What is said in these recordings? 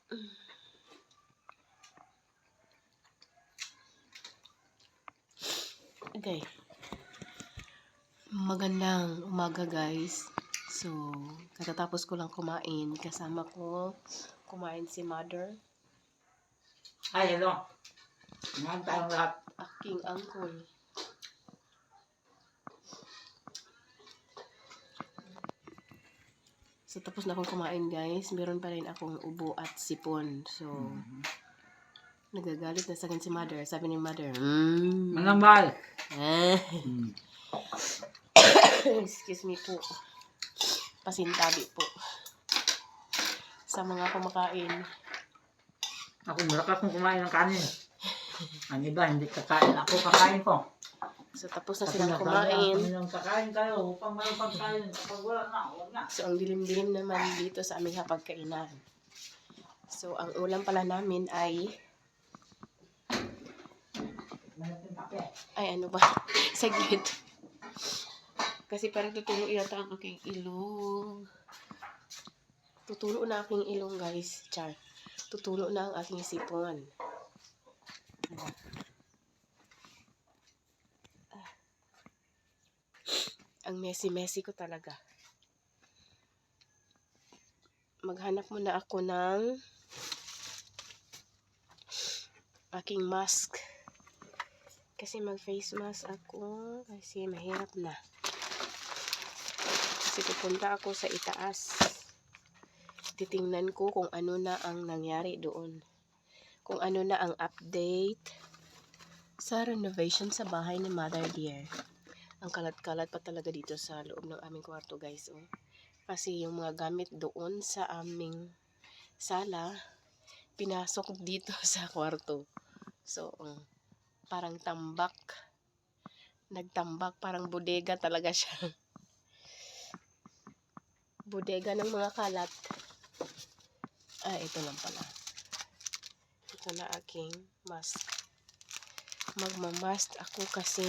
Okay. Magandang umaga guys. So, katatapos ko lang kumain. Kasama ko kumain si Mother. Ay, hello. Kumain tayong lahat. Aking uncle. So, tapos na akong kumain guys. Meron pa rin akong ubo at sipon. So, nagagalit na sa akin si Mother. Sabi ni Mother, Manambal. Excuse me po. Pasintabi po. Sa mga kumakain. Ako malakas kung kumain ng kanin. Ang iba, hindi kakain. Ako kakain ko. So, tapos na silang kumain. Kakain kayo upang may pagkain. Kapag wala na, huwag na. So, ang dilim-dilim naman dito sa aming hapagkainan. So, ang ulam pala namin ay ano ba? Saglit. Kasi parang tutulo yata ang aking ilong. Tutulo na aking ilong guys. Char. Tutulo na ang aking sipon. Ang messy-messy ko talaga. Maghanap muna ako ng aking mask. Kasi mag-face mask ako. Kasi mahirap na. Kasi pupunta ako sa itaas. Titingnan ko kung ano na ang nangyari doon. Kung ano na ang update sa renovation sa bahay ni Mother Dear. Ang kalat-kalat pa talaga dito sa loob ng aming kwarto guys. Oh. Kasi yung mga gamit doon sa aming sala, pinasok dito sa kwarto. So, parang tambak. Nagtambak, parang bodega talaga siya. Bodega ng mga kalat. Ito lang pala. Ito na aking mask. Magmamask ako kasi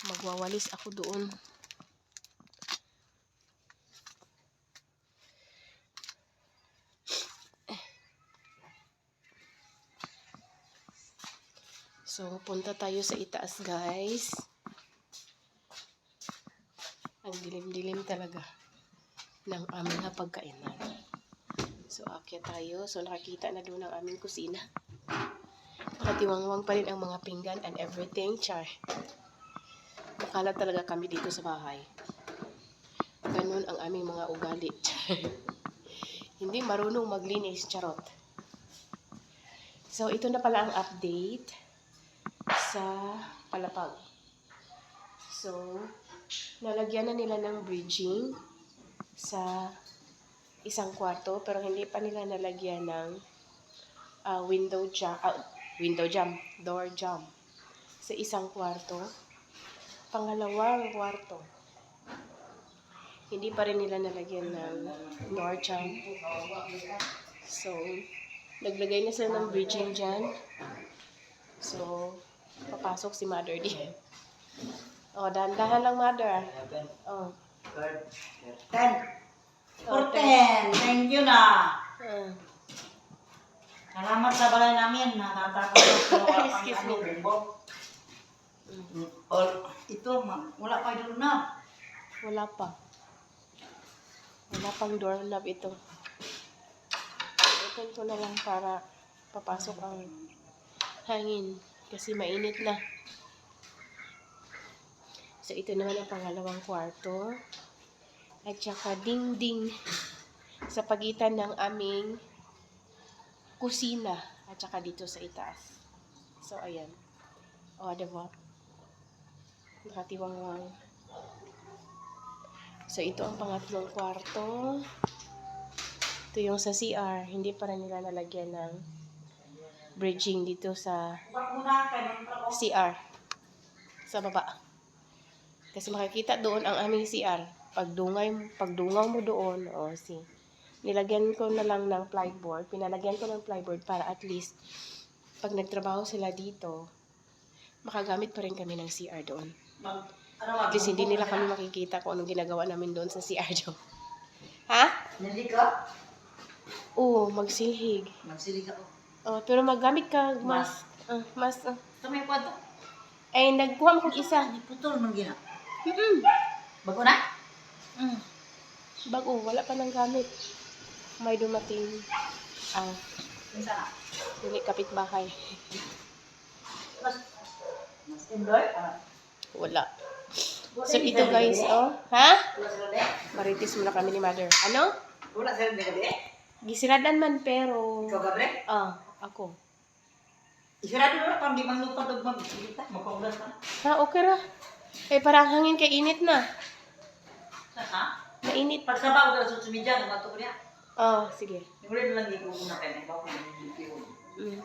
magwawalis ako doon. So, punta tayo sa itaas guys. Ang dilim-dilim talaga ng aming hapagkainan. So, akyat tayo. So, nakakita na doon ang aming kusina. Katiwangwang pa rin ang mga pinggan and everything. Char. Makalat talaga kami dito sa bahay. Ganun ang aming mga ugali. Hindi marunong maglinis. Charot. So, ito na pala ang update sa palapag. So, nalagyan na nila ng bridging sa isang kwarto pero hindi pa nila nalagyan ng door jamb sa isang kwarto. Pangalawang kwarto, hindi pa rin nila nalagyan ng door jamb. So, naglagay na sila ng bridging dyan. So, papasok si Mother D. Dahan-dahan lang, Mother. 10. 10. Thank you na. Salamat sa balay namin. Natatapos ko Excuse me. Ito, wala pa yung doorknob. Wala pa. Wala pang doorknob ito. Open ko na lang para papasok ang hangin. Kasi mainit na. So, ito naman ang pangalawang kwarto. At saka dingding sa pagitan ng aming kusina. At saka dito sa itaas. So, ayan. Diba? Nakatiwangwang. So, ito ang pangatlong kwarto. Ito yung sa CR. Hindi pa rin nila nalagyan ng bridging dito sa CR. Sa baba. Kasi makikita doon ang aming CR. Pagdungaw mo doon, nilagyan ko na lang ng plyboard. Pinalagyan ko ng plyboard para at least pag nagtrabaho sila dito, makagamit pa rin kami ng CR doon. Ano At least hindi nila kami makikita kung anong ginagawa namin doon sa CR daw. Ha? Hindi ka? Oo, magsilhig. Magsilig ako. Oh, pero maggamit ka mas. Mas. Ito may kwarto. Ay, nagkuha mo kong isa. Putol nung gina. Mm-mm. Bago na? Bago, wala pa nang gamit. May dumating. Minsan na. Hindi kapitbahay. Mas indoor? Wala. So, ito guys, oh. Ha? Wala sila de? Maritis muna kami ni mother. Ano? Wala sila de gabi? Gisiradan man, pero... Ikaw gabre? Ako. Isirado na pang di mang lupa dog mag-kita. Magpaugas ka na. Ha, okay ra. Eh, parang hangin kay init na. Ha? Mainit. Pag sabaw ka sa sumidya, namato ko niya. Sige. Yung rin lang di ko una kayo. Bawa ko na Mm.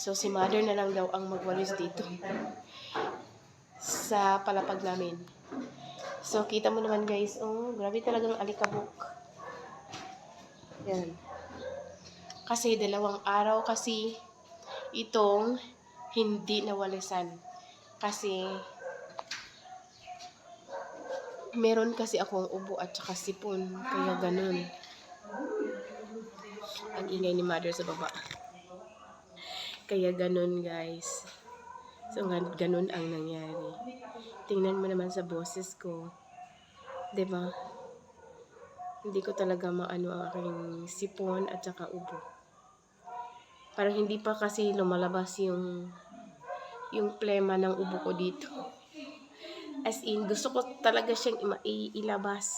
So, si mother na lang daw ang magwalis dito. Sa palapag namin. So, kita mo naman guys, grabe talagang alikabok. Yan. Kasi 2 araw kasi itong hindi nawalisan. Kasi meron kasi akong ubo at saka sipon. Kaya ganun. Ang ingay ni mother sa baba. Kaya ganun guys. So ganun ang nangyari. Tingnan mo naman sa boses ko. 'Di ba? Hindi ko talaga maano ang aking sipon at saka ubo. Parang hindi pa kasi lumalabas yung plema ng ubo ko dito. As in, gusto ko talaga siyang ilabas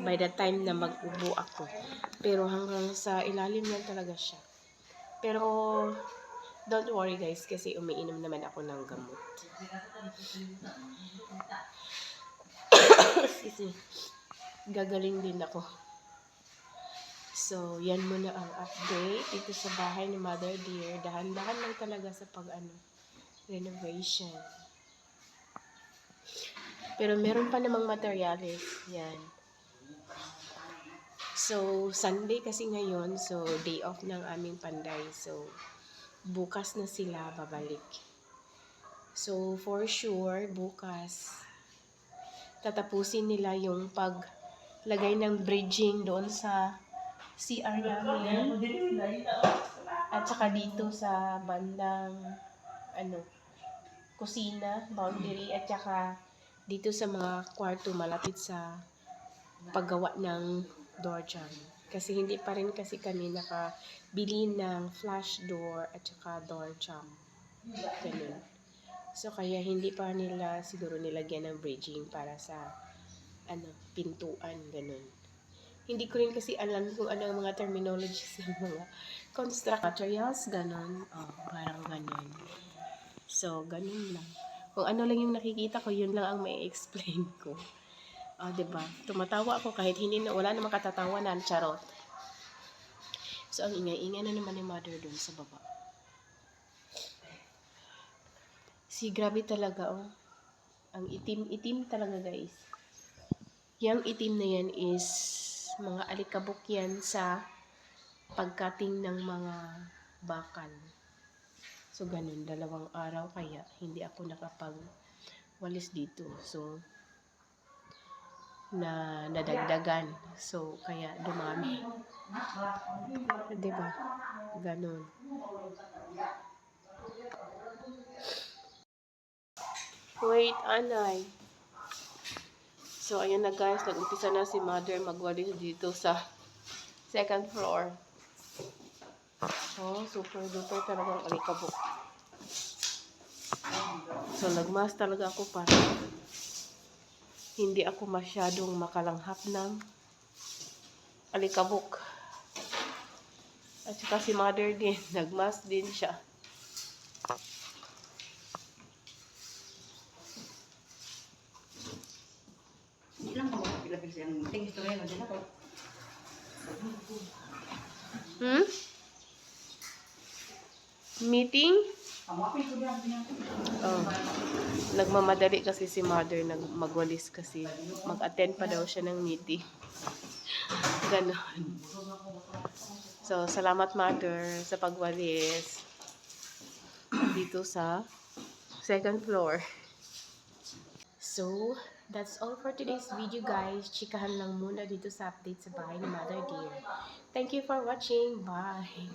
by the time na mag-ubo ako. Pero hanggang sa ilalim lang talaga siya. Pero don't worry guys kasi umiinom naman ako ng gamot. Excuse me. Gagaling din ako. So, yan muna ang update dito sa bahay ni Mother Dear. Dahan-dahan lang talaga sa renovation. Pero meron pa namang materials. Yan. So, Sunday kasi ngayon. So, day off ng aming panday. So, bukas na sila babalik. So, for sure, bukas, tatapusin nila yung paglagay ng bridging doon sa CR namin. At saka dito sa bandang, kusina, boundary, at saka dito sa mga kwarto malapit sa paggawa ng door jamb. Kasi hindi pa rin kasi kami nakabili ng flash door at saka door jamb. Ganun. So, kaya hindi pa nila siguro nilagyan ng bridging para sa pintuan, ganun. Hindi ko rin kasi alam kung ano ang mga terminologies ng mga construct materials, ganun. Parang ganun. So, ganun lang. Kung ano lang yung nakikita ko, yun lang ang may explain ko. Diba? Tumatawa ako kahit wala namang katatawanan, charot. So, ang ingay-ingay na naman ni mother dun sa baba. Grabe talaga, Ang itim-itim talaga, guys. Yang itim na yan is mga alikabok yan sa pagkating ng mga bakal. So, ganun. 2 araw kaya hindi ako nakapagwalis dito. So, nadagdagan. So, kaya dumami. Diba? Ganun. Wait, anay. So, ayun na guys. Nag-umpisa na si mother magwalis dito sa 2nd floor. Super duper talagang alikabok. So, nagmas talaga ako para hindi ako masyadong makalanghap ng alikabok. At saka si mother din, nagmas din siya. Hindi lang ako magpilapil sa yung meeting. Ito rin, hindi na ako. Meeting? Amapin ko niya. Nagmamadali kasi si mother magwalis kasi mag-attend pa daw siya ng meeting. Ganon. So, salamat mother sa pagwalis dito sa 2nd floor. So, that's all for today's video guys. Chikahan lang muna dito sa update sa bahay ni Mother Dear. Thank you for watching. Bye!